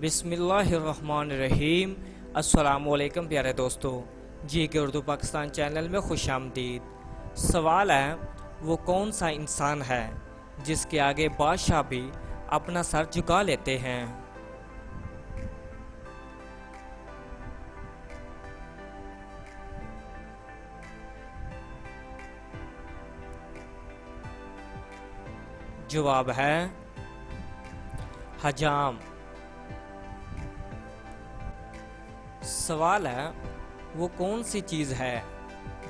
बिस्मिल्लाहिर्रहमानिर्रहीम। अस्सलामुअलैकुम प्यारे दोस्तों, जी के उर्दू पाकिस्तान चैनल में खुश आमदीद। सवाल है, वो कौन सा इंसान है जिसके आगे बादशाह भी अपना सर झुका लेते हैं? जवाब है हजाम। सवाल है, वो कौन सी चीज़ है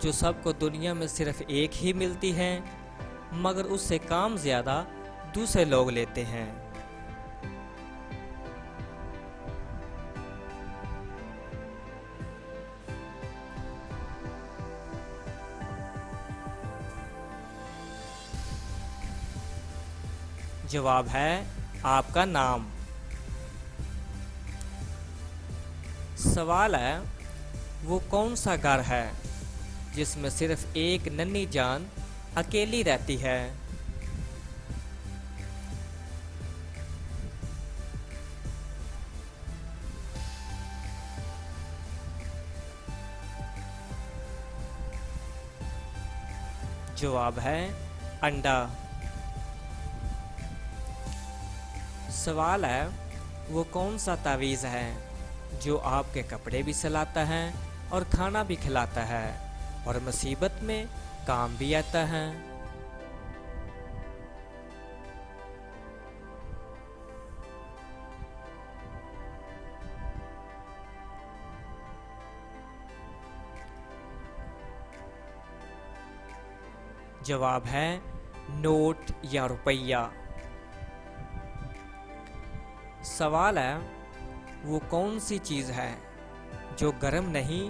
जो सबको दुनिया में सिर्फ एक ही मिलती है मगर उससे काम ज़्यादा दूसरे लोग लेते हैं? जवाब है आपका नाम। सवाल है, वो कौन सा घर है जिसमें सिर्फ एक नन्ही जान अकेली रहती है? जवाब है अंडा। सवाल है, वो कौन सा तावीज़ है जो आपके कपड़े भी सिलाता है और खाना भी खिलाता है और मुसीबत में काम भी आता है? जवाब है नोट या रुपया। सवाल है, वो कौन सी चीज़ है जो गर्म नहीं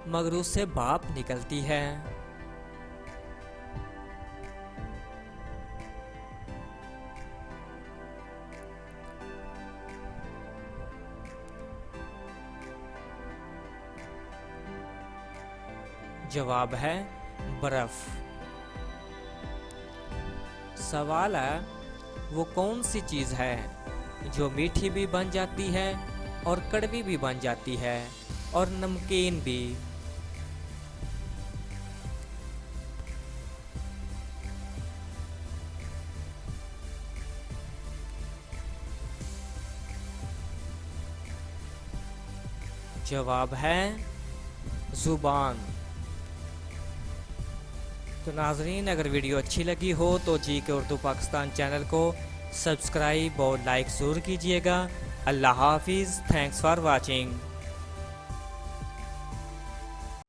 मगर उससे भाप निकलती है? जवाब है बर्फ। सवाल है, वो कौन सी चीज़ है जो मीठी भी बन जाती है और कड़वी भी बन जाती है और नमकीन भी? जवाब है ज़ुबान। तो नाजरीन, अगर वीडियो अच्छी लगी हो तो जी के उर्दू पाकिस्तान चैनल को सब्सक्राइब और लाइक ज़रूर कीजिएगा। अल्लाह हाफिज़। Thanks for watching.